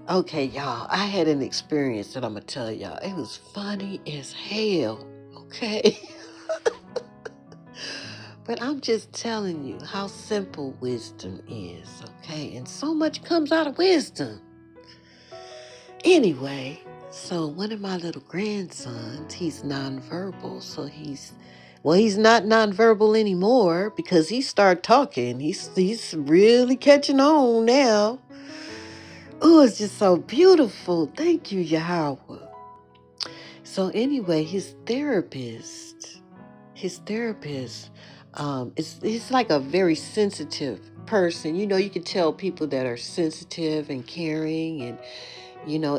Okay, y'all, I had an experience that I'm going to tell y'all. It was funny as hell, okay? But I'm just telling you how simple wisdom is, okay? And so much comes out of wisdom. Anyway, so one of my little grandsons, he's nonverbal. So he's not nonverbal anymore because he started talking. He's really catching on now. Oh, it's just so beautiful. Thank you, Yahweh. So anyway, his therapist, he's like a very sensitive person. You can tell people that are sensitive and caring, and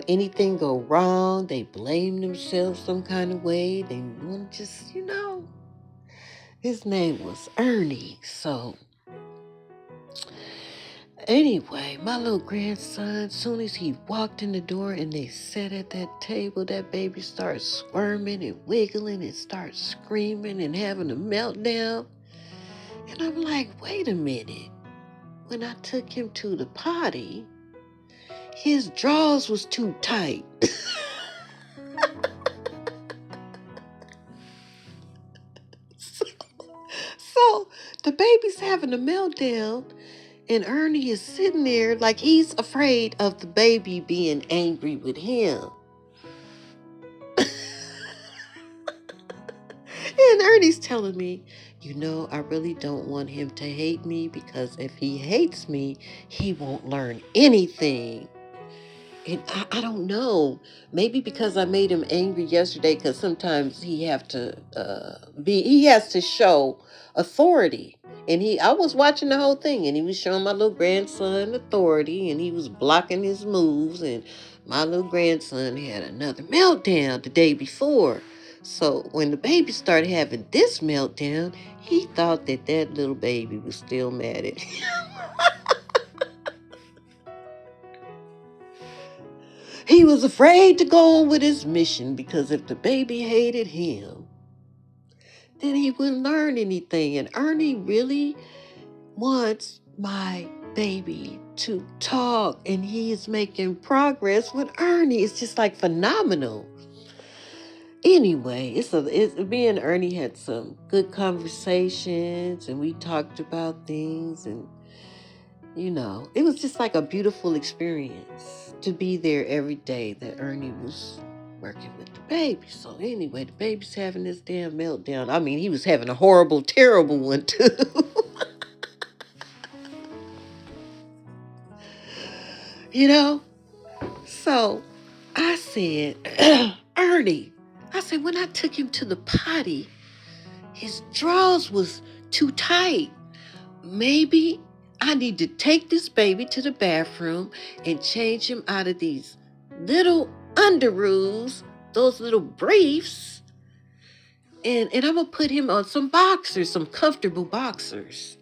anything go wrong, they blame themselves some kind of way. They want to just, his name was Ernie. So anyway, my little grandson, soon as he walked in the door and they sat at that table, that baby started squirming and wiggling and started screaming and having a meltdown. And I'm like, wait a minute. When I took him to the potty, his drawers was too tight. So the baby's having a meltdown, and Ernie is sitting there like he's afraid of the baby being angry with him. And Ernie's telling me, I really don't want him to hate me, because if he hates me, he won't learn anything. And I don't know. Maybe because I made him angry yesterday, because sometimes he has to show authority. And I was watching the whole thing, and he was showing my little grandson authority, and he was blocking his moves, and my little grandson had another meltdown the day before. So when the baby started having this meltdown, he thought that little baby was still mad at him. He was afraid to go on with his mission, because if the baby hated him, then he wouldn't learn anything. And Ernie really wants my baby to talk, and he is making progress with Ernie. It's just like phenomenal. Anyway, me and Ernie had some good conversations, and we talked about things, and it was just like a beautiful experience to be there every day that Ernie was working with the baby. So anyway, the baby's having this damn meltdown. I mean, he was having a horrible, terrible one too. you know? So I said, Ernie, I said, when I took him to the potty, his drawers was too tight. Maybe I need to take this baby to the bathroom and change him out of these little underoos, those little briefs, and I'm going to put him on some boxers, some comfortable boxers.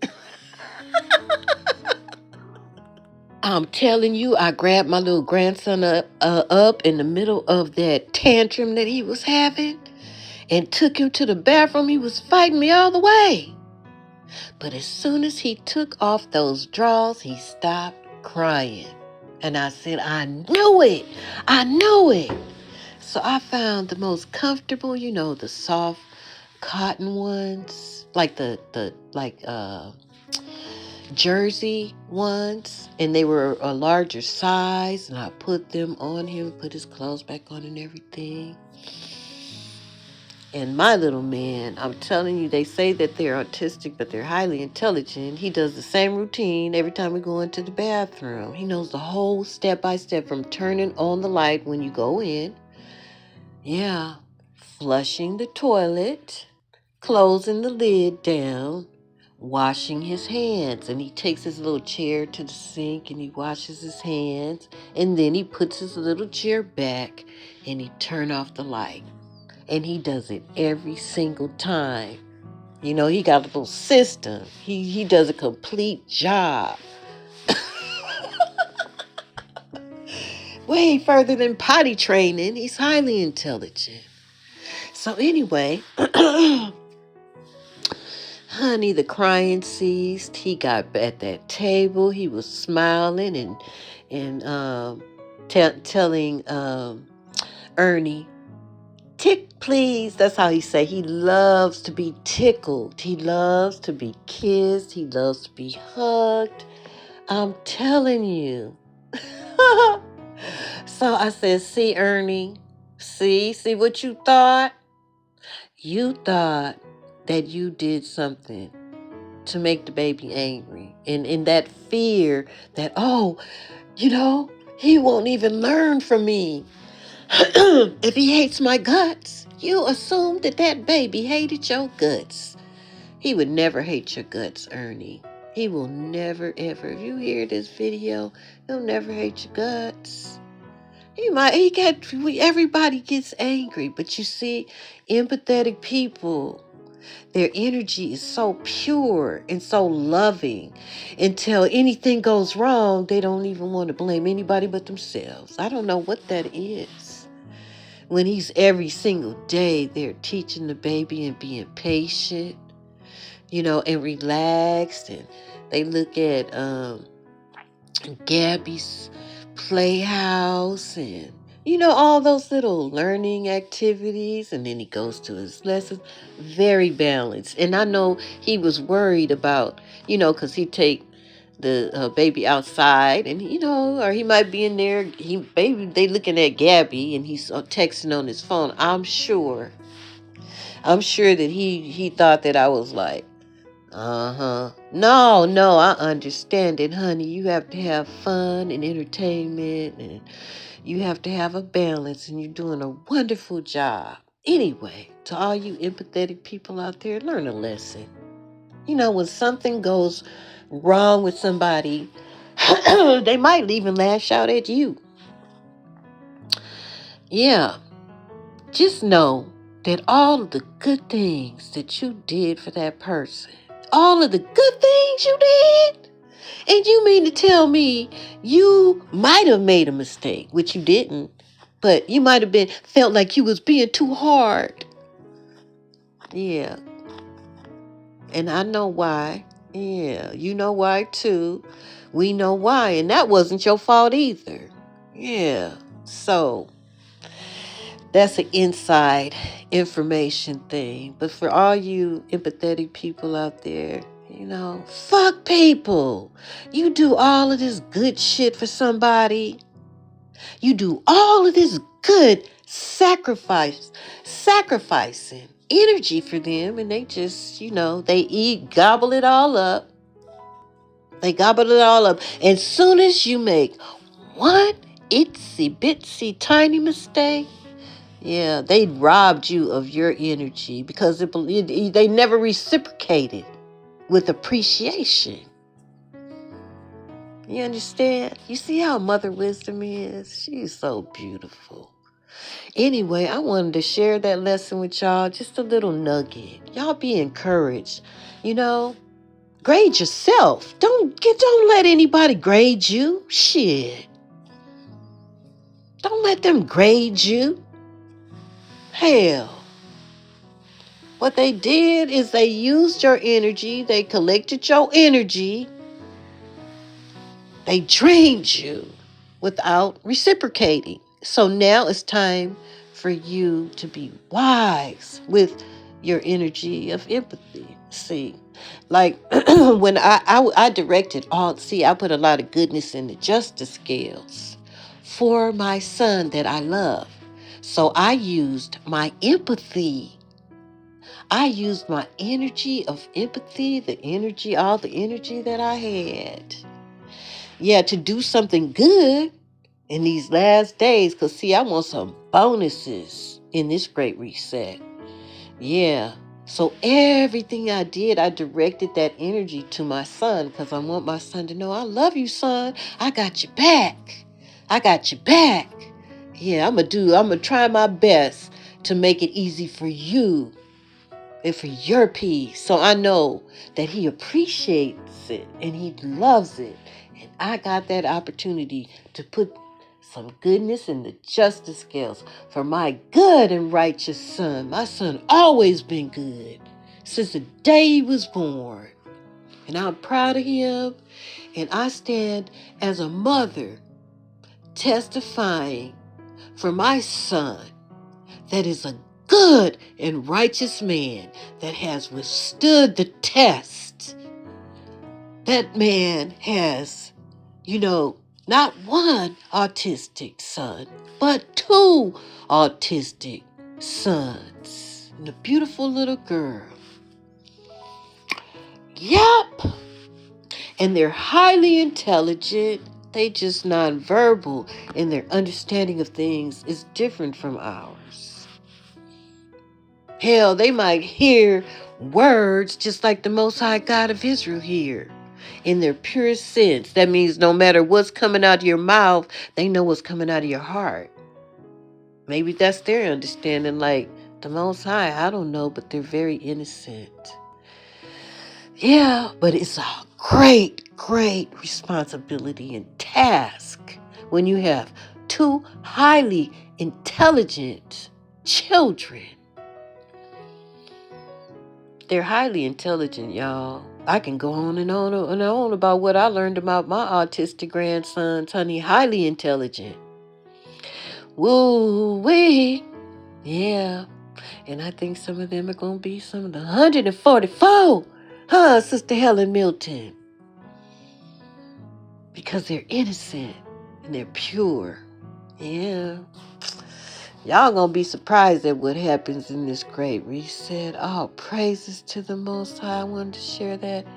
I'm telling you, I grabbed my little grandson up in the middle of that tantrum that he was having and took him to the bathroom. He was fighting me all the way. But as soon as he took off those drawers, he stopped crying. And I said, I knew it. I knew it. So I found the most comfortable, the soft cotton ones, like the jersey ones, and they were a larger size, and I put them on him, put his clothes back on and everything. And my little man, I'm telling you, they say that they're autistic, but they're highly intelligent. He does the same routine every time we go into the bathroom. He knows the whole step by step, from turning on the light when you go in, flushing the toilet, closing the lid down, washing his hands. And he takes his little chair to the sink and he washes his hands, and then he puts his little chair back and he turns off the light. And he does it every single time. He got a little system. He does a complete job. Way further than potty training. He's highly intelligent. So anyway, honey, the crying ceased. He got at that table. He was smiling and telling Ernie, tick please. That's how he say. He loves to be tickled. He loves to be kissed. He loves to be hugged. I'm telling you. So I said, see, Ernie, see what you thought? You thought that you did something to make the baby angry. And in that fear that, oh, he won't even learn from me. If he hates my guts, you assume that baby hated your guts. He would never hate your guts, Ernie. He will never, ever. If you hear this video, he'll never hate your guts. Everybody gets angry, but you see, empathetic people, their energy is so pure and so loving. Until anything goes wrong, they don't even want to blame anybody but themselves. I don't know what that is. When he's every single day, they're teaching the baby and being patient, and relaxed. And they look at Gabby's playhouse and all those little learning activities, and then he goes to his lessons. Very balanced. And I know he was worried about, because he take the baby outside, and or he might be in there. They looking at Gabby, and he's texting on his phone. I'm sure that he thought that I was like, no, I understand it, honey. You have to have fun and entertainment, and you have to have a balance, and you're doing a wonderful job. Anyway, to all you empathetic people out there, learn a lesson. When something goes wrong with somebody, they might even lash out at you. Yeah, just know that all of the good things that you did for that person, all of the good things you did, and you mean to tell me you might have made a mistake, which you didn't, but you might have felt like you was being too hard. Yeah. And I know why. Yeah, you know why too. We know why, and that wasn't your fault either. Yeah. So that's an inside information thing. But for all you empathetic people out there, fuck people. You do all of this good shit for somebody. You do all of this good sacrificing energy for them, and they just, they gobble it all up. They gobble it all up. And soon as you make one itsy bitsy tiny mistake, yeah, they robbed you of your energy because they never reciprocated with appreciation. You understand? You see how Mother Wisdom is? She's so beautiful. Anyway, I wanted to share that lesson with y'all. Just a little nugget. Y'all be encouraged. Grade yourself. Don't let anybody grade you. Shit. Don't let them grade you. Hell. What they did is they used your energy. They collected your energy. They drained you without reciprocating. So now it's time for you to be wise with your energy of empathy. See, like when I directed I put a lot of goodness in the justice scales for my son that I love. So I used my empathy. I used my energy of empathy, all the energy that I had. Yeah, to do something good in these last days. Because, see, I want some bonuses in this great reset. Yeah. So everything I did, I directed that energy to my son because I want my son to know, I love you, son. I got your back. I got your back. Yeah, I'm going to try my best to make it easy for you and for your peace. So I know that he appreciates it and he loves it. And I got that opportunity to put some goodness in the justice scales for my good and righteous son. My son always been good since the day he was born. And I'm proud of him. And I stand as a mother testifying for my son that is a good and righteous man that has withstood the test. That man has, not one autistic son, but two autistic sons. And a beautiful little girl. Yup. And they're highly intelligent. They just nonverbal, and their understanding of things is different from ours. Hell, they might hear words just like the Most High God of Israel hear. In their purest sense. That means no matter what's coming out of your mouth, they know what's coming out of your heart. Maybe that's their understanding, like the Most High, I don't know, but they're very innocent. Yeah, but it's a great, great responsibility and task when you have two highly intelligent children. They're highly intelligent, y'all. I can go on and on and on about what I learned about my autistic grandsons, honey. Highly intelligent. Woo-wee. Yeah. And I think some of them are going to be some of the 144. Huh, Sister Helen Milton? Because they're innocent and they're pure. Yeah. Y'all gonna be surprised at what happens in this great reset. All praises to the Most High. I wanted to share that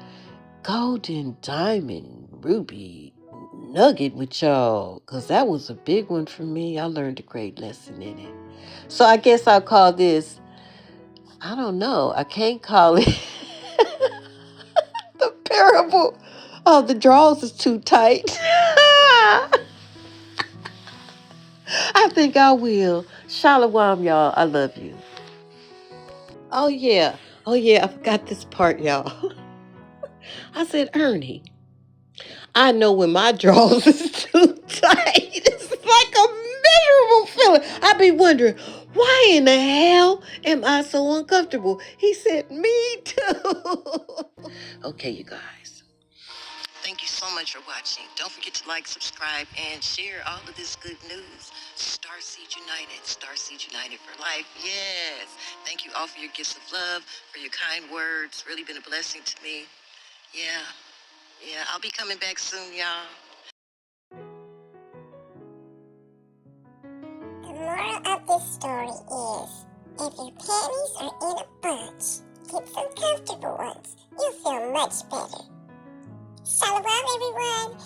golden diamond ruby nugget with y'all, because that was a big one for me. I learned a great lesson in it. So I guess I'll call this, I don't know, I can't call it the parable of the draws is too tight. I think I will. Shalom, y'all. I love you. Oh, yeah. Oh, yeah. I forgot this part, y'all. I said, Ernie, I know when my drawers is too tight. It's like a miserable feeling. I be wondering, why in the hell am I so uncomfortable? He said, me too. Okay, you guys. Thank you so much for watching. Don't forget to like, subscribe, and share all of this good news. STARSEED United. STARSEED United for life. Yes. Thank you all for your gifts of love, for your kind words. Really been a blessing to me. Yeah. Yeah. I'll be coming back soon, y'all. The moral of this story is, if your panties are in a bunch, get some comfortable ones. You'll feel much better. Shalom, everyone.